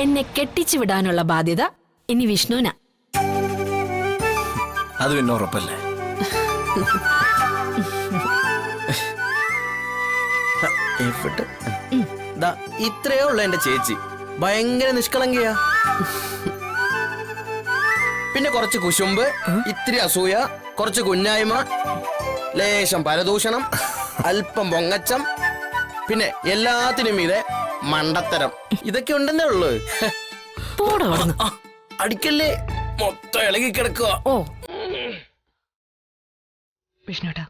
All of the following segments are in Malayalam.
എന്നെ കെട്ടിച്ചു വിടാനുള്ള ബാധ്യത ഇനി വിഷ്ണുവിനാ. അത് പിന്നെ ഉറപ്പല്ലേ? ഇത്രയേ ഉള്ളു എന്റെ ചേച്ചി. ഭയങ്കര നിഷ്കളങ്കയാ. പിന്നെ കുറച്ച് കുശുമ്പ്, ഇത്തിരി അസൂയ, കുറച്ച് കുഞ്ഞായ്മ, ലേശം പരദൂഷണം, അല്പം പൊങ്ങച്ചം, പിന്നെ എല്ലാത്തിനും ഇതേ മണ്ടത്തരം. ഇതൊക്കെ ഉണ്ടെന്നേ ഉള്ളു. അടിക്കല്ലേ, മൊത്തം ഇളകി കിടക്കുക. ഓ വിഷ്ണുട്ടാ,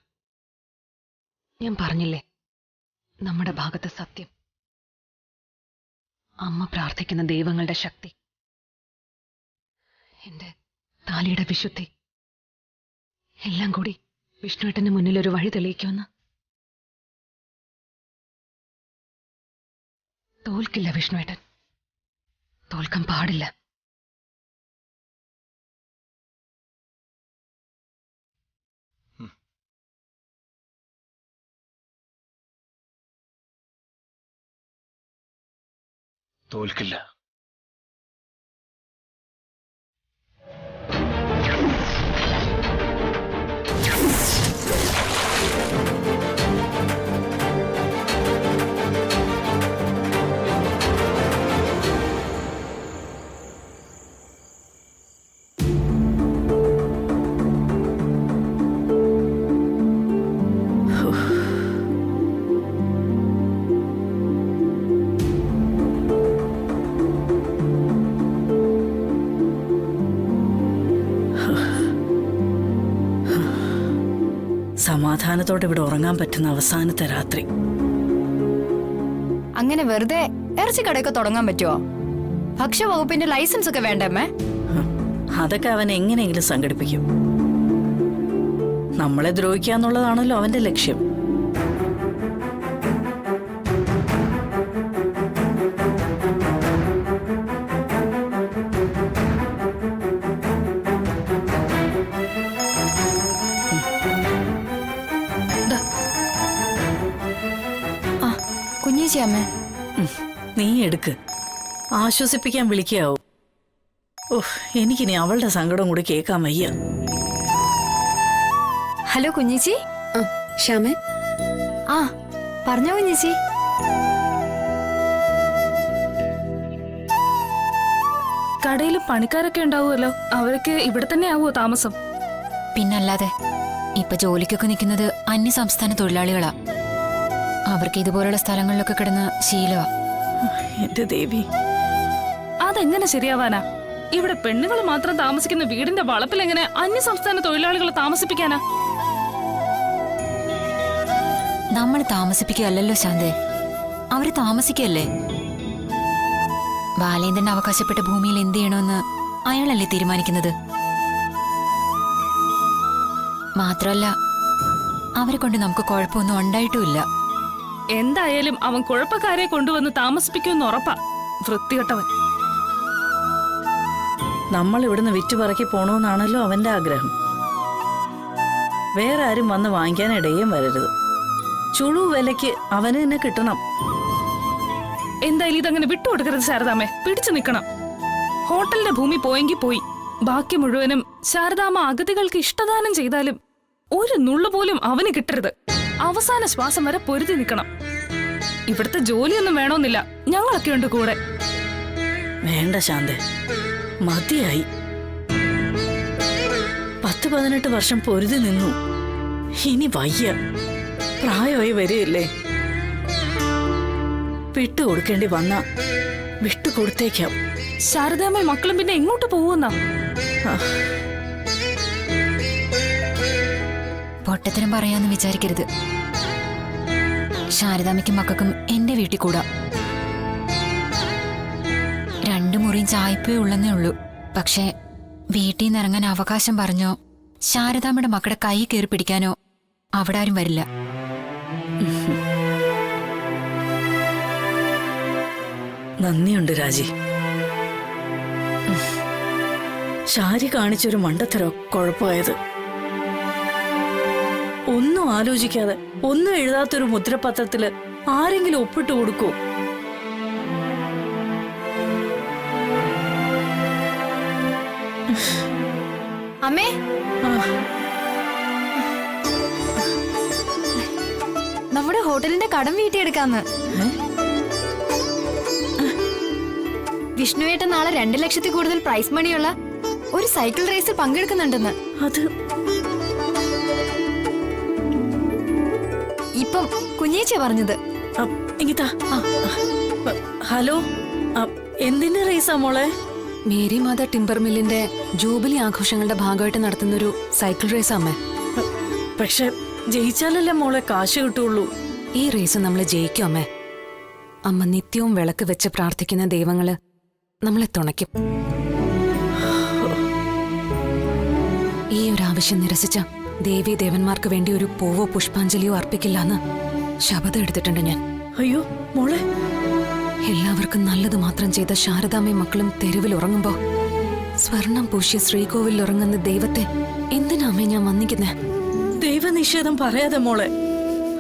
ഞാൻ പറഞ്ഞില്ലേ നമ്മുടെ ഭാഗത്ത് സത്യം. അമ്മ പ്രാർത്ഥിക്കുന്ന ദൈവങ്ങളുടെ ശക്തി, എന്റെ താലിയുടെ വിശുദ്ധി എല്ലാം കൂടി വിഷ്ണുവേട്ടന് മുന്നിൽ ഒരു വഴി തെളിയിക്കുമെന്ന്. തോൽക്കില്ല വിഷ്ണുവേട്ടൻ, തോൽക്കാൻ പാടില്ല. തോൽക്കില്ല. സമാധാനത്തോടെ ഇവിടെ ഉറങ്ങാൻ പറ്റുന്ന അവസാനത്തെ രാത്രി. അങ്ങനെ വെറുതെ ഇറച്ചിക്കടയൊക്കെ തുടങ്ങാൻ പറ്റുമോ? ഭക്ഷ്യവകുപ്പിന്റെ ലൈസൻസ് ഒക്കെ വേണ്ടമ്മേ? അതൊക്കെ അവൻ എങ്ങനെയെങ്കിലും സംഘടിപ്പിക്കും. നമ്മളെ ദ്രോഹിക്കാന്നുള്ളതാണല്ലോ അവന്റെ ലക്ഷ്യം. കുഞ്ഞേച്ചിയമ്മേ, നീ എടുക്ക്, ആശ്വസിപ്പിക്കാൻ വിളിക്കാവൂ. ഓഹ്, എനിക്കിനി അവളുടെ സങ്കടം കൂടി കേൾക്കാൻ വയ്യ. ഹലോ കുഞ്ഞേച്ചി. ശ്യാമേ, ആ പറഞ്ഞോ കുഞ്ഞേച്ചി. കടയിൽ പണിക്കാരൊക്കെ ഉണ്ടാവുമല്ലോ, അവരൊക്കെ ഇവിടെ തന്നെ ആവുമോ താമസം? പിന്നല്ലാതെ, ഇപ്പൊ ജോലിക്കൊക്കെ നിൽക്കുന്നത് അന്യ സംസ്ഥാന തൊഴിലാളികളാ. അവർക്ക് ഇതുപോലുള്ള സ്ഥലങ്ങളിലൊക്കെ കിടന്ന് ശീലമാ. എന്റെ ദേവി, അതെങ്ങനെ ശരിയാവാനാ? ഇവിടെ പെണ്ണുങ്ങൾ മാത്രം താമസിക്കുന്ന വീടിന്റെ വളപ്പിൽ എങ്ങനെ അന്യ സംസ്ഥാന തൊഴിലാളികളെ താമസിപ്പിക്കാനാ? നമ്മൾ താമസിപ്പിക്കുകയല്ലോ ശാന്തേ, അവര് താമസിക്കല്ലേ. ബാലേന്ദ്രൻ അവകാശപ്പെട്ട ഭൂമിയിൽ എന്ത് ചെയ്യണമെന്ന് അയാളല്ലേ തീരുമാനിക്കുന്നത്. മാത്രമല്ല, അവരെ കൊണ്ട് നമുക്ക് കുഴപ്പമൊന്നും ഉണ്ടായിട്ടുമില്ല. എന്തായാലും അവൻ കുഴപ്പക്കാരെ കൊണ്ടുവന്ന് താമസിപ്പിക്കുമെന്ന് ഉറപ്പാ. വൃത്തികെട്ടവൻ. നമ്മൾ ഇവിടുന്ന് വിറ്റുപറക്കി പോണോന്നാണല്ലോ അവന്റെ ആഗ്രഹം. വേറെ ആരും വന്ന് വാങ്ങിക്കാൻ ഇടയും വരരുത്. ചുളു വിലക്ക് അവന് തന്നെ കിട്ടണം. എന്തായാലും ഇതങ്ങനെ വിട്ടുകൊടുക്കരുത് ശാരദാമ്മേ, പിടിച്ചു നിൽക്കണം. ഹോട്ടലിന്റെ ഭൂമി പോയെങ്കിൽ പോയി, ബാക്കി മുഴുവനും ശാരദാമ്മ അഗതികൾക്ക് ഇഷ്ടദാനം ചെയ്താലും ഒരു നുള്ളുപോലും അവന് കിട്ടരുത്. അവസാന ശ്വാസം വരെ പൊരുതി നിൽക്കണം. ഇവിടുത്തെ ജോലിയൊന്നും വേണമെന്നില്ല, ഞങ്ങളൊക്കെ ഉണ്ട് കൂടെ. വേണ്ട ശാന്ത, മതിയായി. 10-18 വർഷം പൊരുതി നിന്നു. ഇനി വയ്യ, പ്രായമായി വരികയല്ലേ. വിട്ടുകൊടുക്കേണ്ടി വന്ന വിട്ടുകൊടുത്തേക്കാം. ശാരദാമ്മ മക്കളും പിന്നെ എങ്ങോട്ട് പോവുന്ന? പൊട്ടത്തരം പറയാന്ന് വിചാരിക്കരുത്. ശാരദാമ്മയ്ക്കും മക്കൾക്കും എന്റെ വീട്ടിൽ കൂടാ. 2 മുറിയും ചായ്പേ ഉള്ളെന്നേ ഉള്ളൂ. പക്ഷേ വീട്ടിൽ നിന്ന് ഇറങ്ങാൻ അവകാശം പറഞ്ഞോ ശാരദാമ്മയുടെ മക്കളുടെ കൈ കയറി പിടിക്കാനോ അവിടെ ആരും വരില്ല. നന്ദിയുണ്ട് രാജി. ശാരി കാണിച്ചൊരു മണ്ടത്തരോ കുഴപ്പമായത്. ഒന്നും ആലോചിക്കാതെ, ഒന്നും എഴുതാത്തൊരു മുദ്രപത്രത്തില് ആരെങ്കിലും ഒപ്പിട്ട് കൊടുക്കൂ? അമ്മേ, നമ്മുടെ ഹോട്ടലിന്റെ കടം വീട്ടിയെടുക്കാന്ന്. വിഷ്ണുവേട്ടൻ നാളെ 2 ലക്ഷത്തിൽ കൂടുതൽ പ്രൈസ് മണിയുള്ള ഒരു സൈക്കിൾ റേസിൽ പങ്കെടുക്കുന്നുണ്ടെന്ന്. അത് ഇപ്പം കുഞ്ഞേച്ചിയാ പറഞ്ഞത്. ഇങ്ങിതാ. ഹലോ, എന്തിന്റെ റേസാ മോളെ? മേരി മാത ടിംബർ മില്ലിന്റെ ജൂബിലി ആഘോഷങ്ങളുടെ ഭാഗമായിട്ട് നടത്തുന്നൊരു സൈക്കിൾ റേസ് അമ്മേ. പക്ഷെ ജയിച്ചാലല്ലേ മോളെ കാശ് കിട്ടുള്ളൂ. ഈ റേസ് നമ്മൾ ജയിക്കും അമ്മേ. അമ്മ നിത്യവും വിളക്ക് വെച്ച് പ്രാർത്ഥിക്കുന്ന ദൈവങ്ങള് നമ്മളെ തുണയ്ക്കും. ഈ ഒരു ആവശ്യം നിരസിച്ച ദേവീ ദേവന്മാർക്ക് വേണ്ടി ഒരു പൂവോ പുഷ്പാഞ്ജലിയോ അർപ്പിക്കില്ലെന്ന് ശപഥം എടുത്തിട്ടുണ്ട് ഞാൻ. അയ്യോ മോളെ, എല്ലാവർക്കും നല്ലത് മാത്രം ചെയ്ത ശാരദാമ്മയും മക്കളും തെരുവിൽ ഉറങ്ങുമ്പോ സ്വർണം പൂശിയ ശ്രീകോവിലിൽ ഉറങ്ങുന്ന ദൈവത്തെ എന്തിനാമേ ഞാൻ വന്നിക്കുന്നേ? ദൈവനിഷേധം പറയാതെ മോളെ,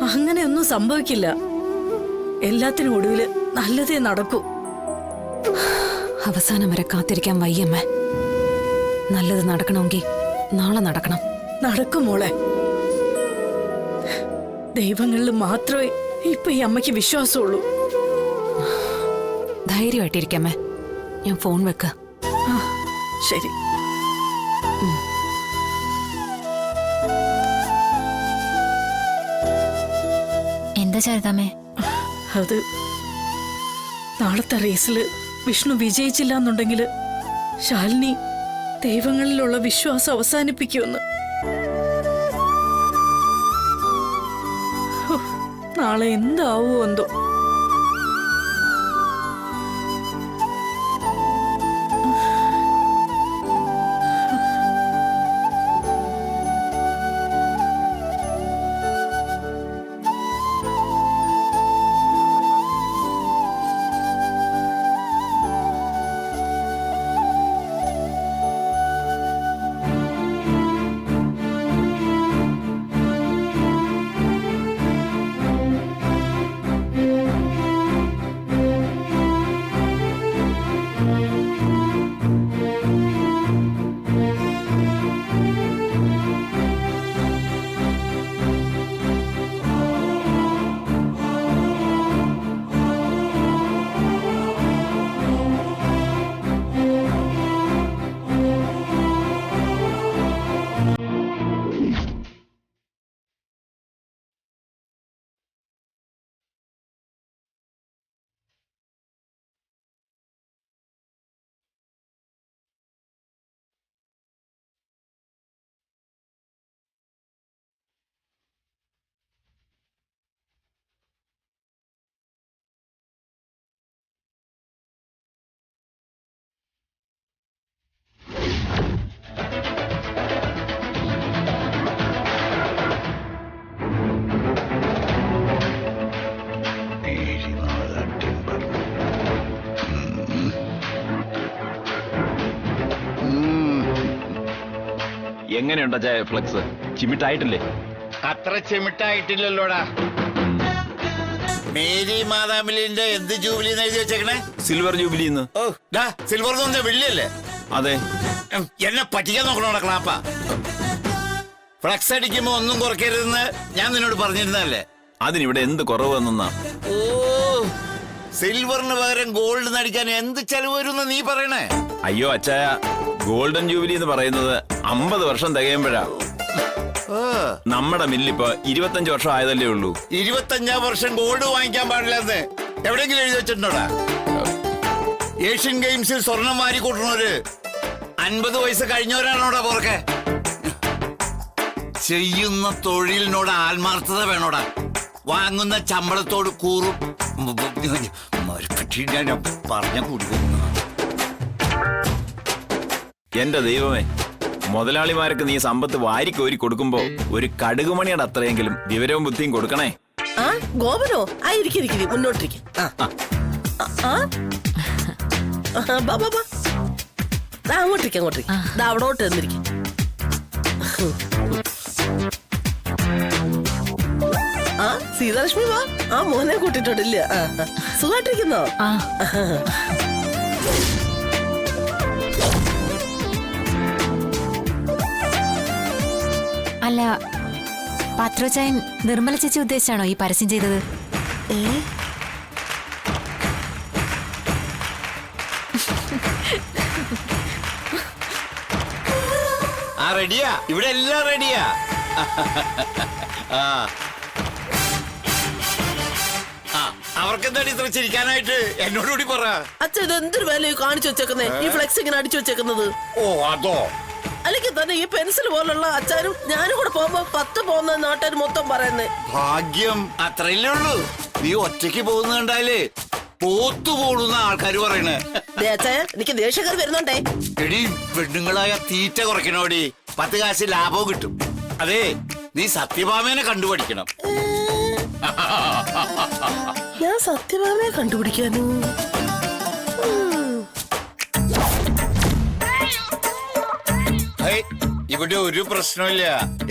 അങ്ങനെയൊന്നും സംഭവിക്കില്ല. എല്ലാത്തിനും ഒടുവില് നല്ലതേ നടക്കൂ. അവസാനം വരെ കാത്തിരിക്കാൻ വയ്യമ്മേ. നല്ലത് നടക്കണമെങ്കിൽ നാളെ നടക്കണം. നടക്കും മോളെ. ദൈവങ്ങളിൽ മാത്രമേ ഇപ്പൊ ഈ അമ്മയ്ക്ക് വിശ്വാസമുള്ളൂ. ധൈര്യമായിട്ടിരിക്കമ്മേ. ഞാൻ ഫോൺ വെക്ക. ശരി. എന്താ ശാരദാമ്മേ? അത് നാളത്തെ റേസില് വിഷ്ണു വിജയിച്ചില്ല എന്നുണ്ടെങ്കിൽ ശാലിനി ദൈവങ്ങളിലുള്ള വിശ്വാസം അവസാനിപ്പിക്കുമെന്ന്. നാളെ എന്താവോ എന്തോ. എങ്ങനെയുണ്ടാ ചായ ഫ്ലെക്സ്? ചിമിട്ടായിട്ടില്ലേ? അത്ര ചിമിട്ടായിട്ടില്ലല്ലോടാ. മേരി മാതാമിലിന്റെ എന്ത് ജൂബിലി എഴുതി വെച്ചേക്കണേ? Silver jubilee. ഓ ഡാ, സിൽവർ എന്ന് പറഞ്ഞാൽ വെള്ളിയല്ലേ? അതെ. എന്നെ പറ്റിക്കാൻ നോക്കണോടാ ക്ലാപ്പ. ഫ്ലക്സ് അടിക്കുമ്പോ ഒന്നും കുറയ്ക്കരുതെന്ന് ഞാൻ നിന്നോട് പറഞ്ഞിരുന്നല്ലേ? അതിനിവിടെ എന്ത് കുറവ് വന്നാ? ഓ, സിൽവറിന് പകരം ഗോൾഡ് നടിക്കാൻ എന്ത് ചെലവ് വരും നീ പറയണേ? അയ്യോ അച്ചായ, ഗോൾഡൻ ജൂബിലി എന്ന് പറയുന്നത് 50 വർഷം തികയുമ്പോഴാ. നമ്മുടെ മില്ലിപ്പോ 25 വർഷം ആയതല്ലേ ഉള്ളൂ. 25 വർഷം ഗോൾഡ് വാങ്ങിക്കാൻ പാടില്ലെന്ന് എവിടെയെങ്കിലും എഴുതി വെച്ചിട്ടുണ്ടോടാ? ഏഷ്യൻ ഗെയിംസിൽ സ്വർണം വാരി കൂട്ടുന്നവര് 50 വയസ്സ് കഴിഞ്ഞവരാണോടാ പുറക്കെ? ചെയ്യുന്ന തൊഴിലിനോട് ആത്മാർത്ഥത വേണോടാ. വാങ്ങുന്ന ശമ്പളത്തോട് കൂറും ഞാൻ പറഞ്ഞ കുടുക്കും. എന്റെ ദൈവമേ, മുതലാളിമാർക്ക് നീ സമ്പത്ത് വാരിക്കോരി കൊടുക്കുമ്പോ ഒരു കടുകുമണിയുടെ അത്രയെങ്കിലും വിവരവും ബുദ്ധിയും കൊടുക്കണേ. ഗോപനോ ആയിരിക്കും, മുന്നോട്ടിരിക്കും. അങ്ങോട്ടിരിക്കും, അവിടോട്ട് എന്നിരിക്കും. സീതാലക്ഷ്മി വാ. മോനെ കൂട്ടിട്ടോടില്ല. സുഖമായിട്ടിരിക്കുന്നോ? അല്ല പത്രോച്ചായൻ നിർമ്മല ചേച്ചി ഉദ്ദേശിച്ചാണോ ഈ പരസ്യം ചെയ്തത്? ആ റെഡിയാ, ഇവിടെ എല്ലാം റെഡിയാ. ആ അവർക്കെന്താണ് ഇത്ര ചിരിക്കാനായിട്ട്? എന്നോടുകൂടി പറ. അച്ഛൻ ഇത് എന്തൊരു വേലയോ കാണിച്ചു വെച്ചേക്കുന്നേ, ഈ ഫ്ലെക്സ് ഇങ്ങനെ അടിച്ചു വെച്ചേക്കുന്നത്? ഓ അതോ? അല്ലെങ്കിൽ തന്നെ ഈ പെൻസിൽ പോലുള്ള അച്ഛനും ഞാനും കൂടെ പോകുമ്പോ 10 പോകുന്ന നാട്ടുകാർ മൊത്തം പറയുന്നേ. ഭാഗ്യം അത്രയല്ലേ ഉള്ളൂ. നീ ഒറ്റയ്ക്ക് പോകുന്ന കണ്ടാലേ പോത്തു പോടുന്ന ആൾക്കാര് പറയണേ. എനിക്ക് ദേഷ്യക്കാർ വരുന്നുണ്ടേ. എടി പെണ്ണുങ്ങളായ തീറ്റ കുറയ്ക്കണോടി, 10 കാശ് ലാഭവും കിട്ടും. അതെ, നീ സത്യഭാമേനെ കണ്ടുപഠിക്കണം. ഞാൻ സത്യഭാമയെ കണ്ടുപിടിക്കാനോ? ഇവിടെ ഒരു പ്രശ്നമില്ല,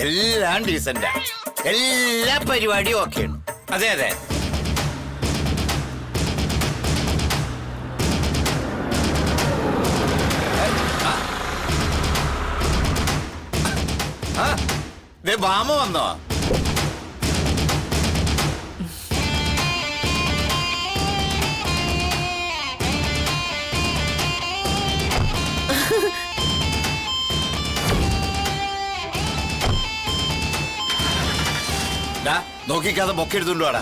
എല്ലാം ഡീസന്റാ, എല്ലാ പരിപാടിയും ഓക്കെയാണ്. അതെ അതെ. ഭാമ വന്നോ? നോക്കിക്കാതെ ബൊക്കെ എടുത്തുകൊണ്ട് വാടാ.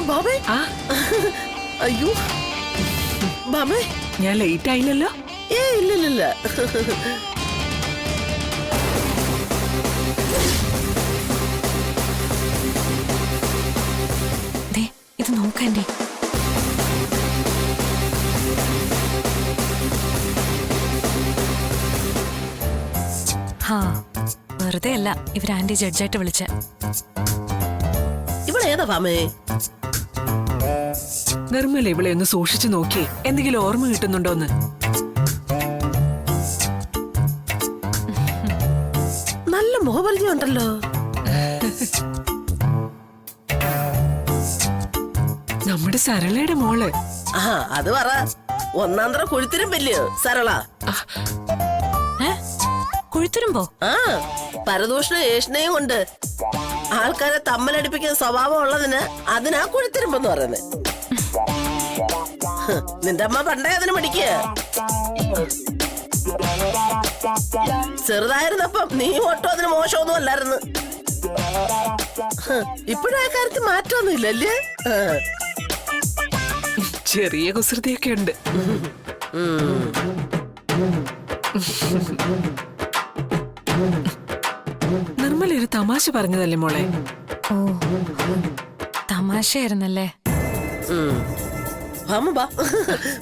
ബാബേ, അയ്യോ ബാബേ, ഞാൻ ലേറ്റ് ആയില്ലല്ലോ? ഇല്ലില്ല. ഇത് നോക്കണ്ടേ? വെറുതെ അല്ല ഇവർ ആന്റി ജഡ്ജായിട്ട് വിളിച്ച. ഇവിടെ ഏതാ ബാമേ? നിർമ്മല ഇവളെ ഒന്ന് സൂക്ഷിച്ചു നോക്കി എന്തെങ്കിലും ഓർമ്മ കിട്ടുന്നുണ്ടോന്ന്. നല്ല മുഖപരിചയം ഉണ്ടല്ലോ. നമ്മുടെ സരളയുടെ മോള്. അത് പറ. ഒന്നാന്തര കൊഴുത്തിരും വല്യ സരള. കൊഴുത്തുരുമ്പോ? പരദൂഷണ ഏഷണയും കൊണ്ട് ആൾക്കാരെ തമ്മലടിപ്പിക്കുന്ന സ്വഭാവം ഉള്ളതിന് അതിനാ കൊഴുത്തിരുമ്പെന്ന് പറയുന്നത്. നിന്റെ അമ്മ പണ്ടേ അതിന് പഠിക്കുക. ചെറുതായിരുന്നപ്പം നീ ഒട്ടും അതിന് മോശമൊന്നും അല്ലായിരുന്നു. ഇപ്പോഴും ആ കാര്യത്തിൽ മാറ്റമൊന്നും ഇല്ലല്ലേ? ചെറിയ കുസൃതിയൊക്കെ ഉണ്ട്. നിർമ്മല ഒരു തമാശ പറഞ്ഞതല്ലേ മോളെ? ഓ, തമാശയായിരുന്നല്ലേ?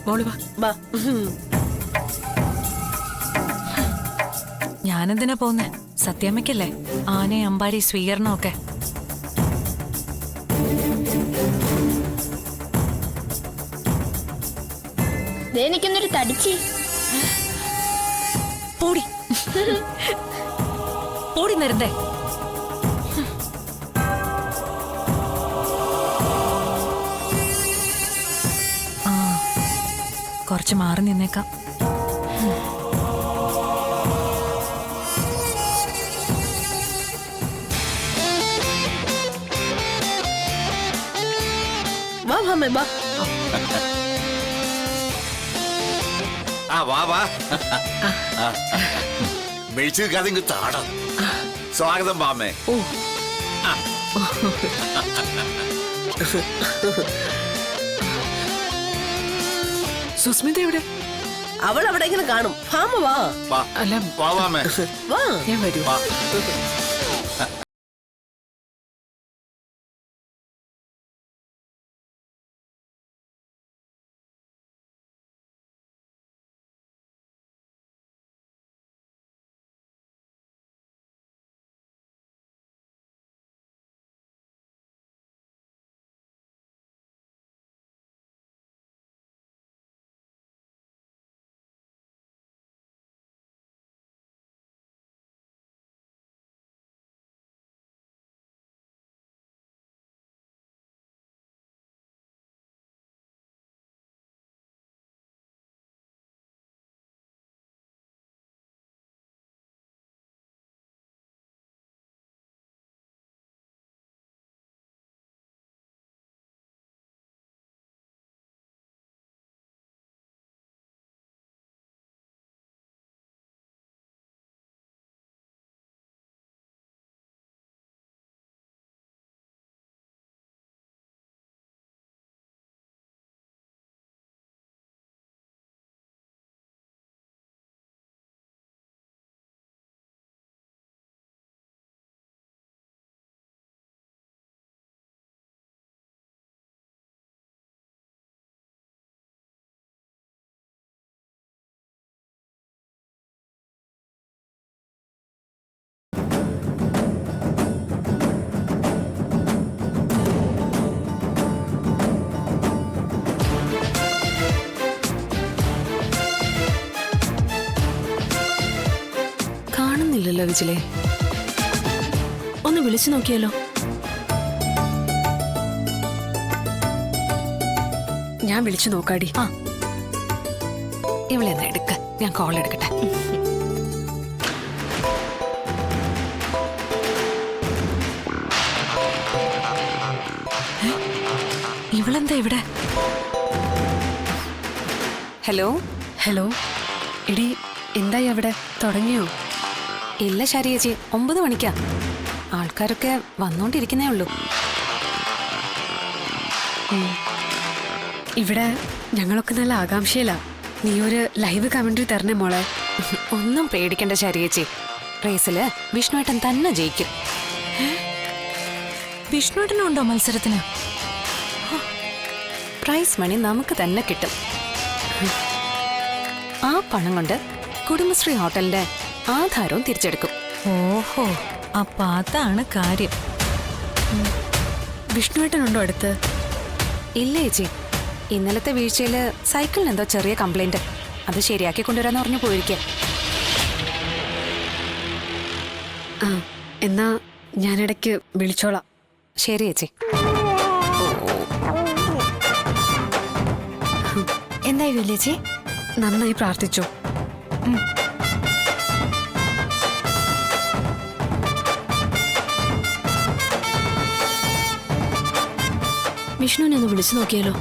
മോള് വാ. ഞാനെന്തിനാ പോന്നെ? സത്യാമ്മയ്ക്കല്ലേ ആനയും അമ്പാടി സ്വീകരണമൊക്കെ. എനിക്കൊന്നൊരു തടിച്ചി. പോടി പോടി നേരത്തെ. കുറച്ച് മാറി നിന്നേക്കാം. വാ ഭാമേ വാ. വാ മേടിച്ചു നിൽക്കാതെ ഇങ്ങ് താടാം. സ്വാഗതം ഭാമേ. സുസ്മിത എവിടെ? അവൾ എവിടെയെങ്കിലും കാണും. ഭാമ വാ. അല്ല വാ ഭാമേ, വാ. ഞാൻ വരൂ. അറിയില്ലല്ലോ വിജിലേ. ഒന്ന് വിളിച്ചു നോക്കിയാലോ? ഞാൻ വിളിച്ചു നോക്കാടി. ഇവിടെ എന്നാ എടുക്ക, ഞാൻ കോൾ എടുക്കട്ടെ. ഇവളെന്താ ഇവിടെ? Hello hello. എടി എന്തായി അവിടെ, തുടങ്ങിയോ? ഇല്ല ശാരിയേച്ചി, 9 മണിക്കാ. ആൾക്കാരൊക്കെ വന്നോണ്ടിരിക്കുന്നേ ഉള്ളൂ. ഇവിടെ ഞങ്ങളൊക്കെ നല്ല ആകാംക്ഷയിലാ. നീ ഒരു ലൈവ് കമന്ററി തരണേ മോളെ. ഒന്നും പേടിക്കണ്ട ശാരിയേച്ചി, റേസില് വിഷ്ണുവേട്ടൻ തന്നെ ജയിക്കും. വിഷ്ണുവേട്ടനുണ്ടോ മത്സരത്തിന്? പ്രൈസ് മണി നമുക്ക് തന്നെ കിട്ടും. ആ പണം കൊണ്ട് കുടുംബശ്രീ ഹോട്ടലിന്റെ ആധാരവും തിരിച്ചെടുക്കും. ഓഹോ, അപ്പൊ അതാണ് കാര്യം. വിഷ്ണുവേട്ടനുണ്ടോ അടുത്ത്? ഇല്ല ചേച്ചി, ഇന്നലത്തെ വീഴ്ചയില് സൈക്കിളിന് എന്തോ ചെറിയ കംപ്ലൈന്റ്. അത് ശരിയാക്കി കൊണ്ടുവരാന്ന് പറഞ്ഞു പോയിരിക്കെ. എന്നാ ഞാനിടയ്ക്ക് വിളിച്ചോളാം. ശരി ചേച്ചി. എന്തായി വില്ലേച്ചി? നന്നായി പ്രാർത്ഥിച്ചു. വിഷ്ണുവിനെ ഒന്ന് വിളിച്ചു നോക്കിയാലോ?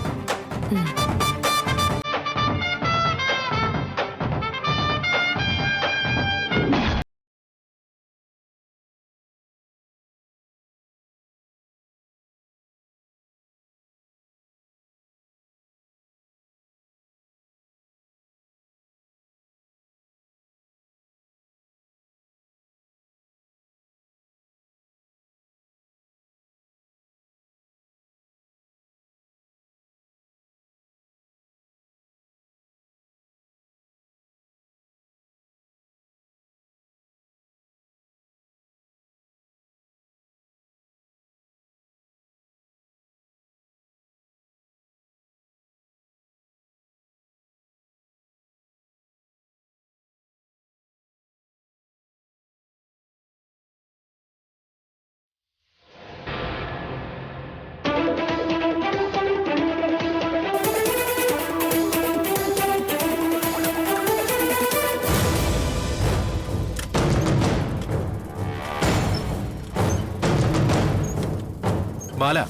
ബാല,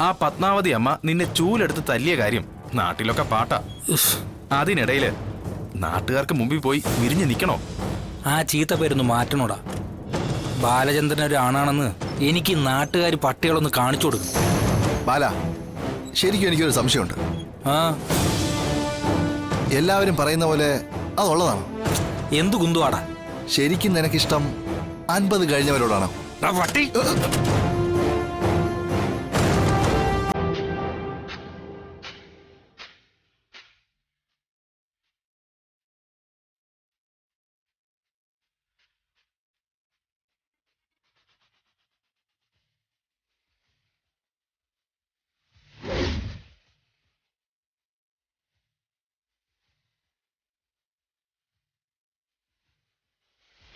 ആ പത്മാവതി അമ്മ നിന്നെ ചൂലെടുത്ത് തല്ലിയ കാര്യം നാട്ടിലൊക്കെ പാട്ടാ. അതിനിടയില് നാട്ടുകാർക്ക് മുമ്പിൽ പോയി വിരിഞ്ഞു നിക്കണോ? ആ ചീത്ത പേരൊന്ന് മാറ്റണോടാ. ബാലചന്ദ്രൻ ഒരു ആണാണെന്ന് എനിക്ക് നാട്ടുകാർ പട്ടികളൊന്ന് കാണിച്ചു കൊടുക്കും. ബാല, ശരിക്കും എനിക്കൊരു സംശയമുണ്ട്. എല്ലാവരും പറയുന്ന പോലെ അതുള്ളതാണോ? എന്തു കുന്തുവാടാ? ശരിക്കും നിനക്കിഷ്ടം 50 കഴിഞ്ഞവരോടാണോ? പട്ടി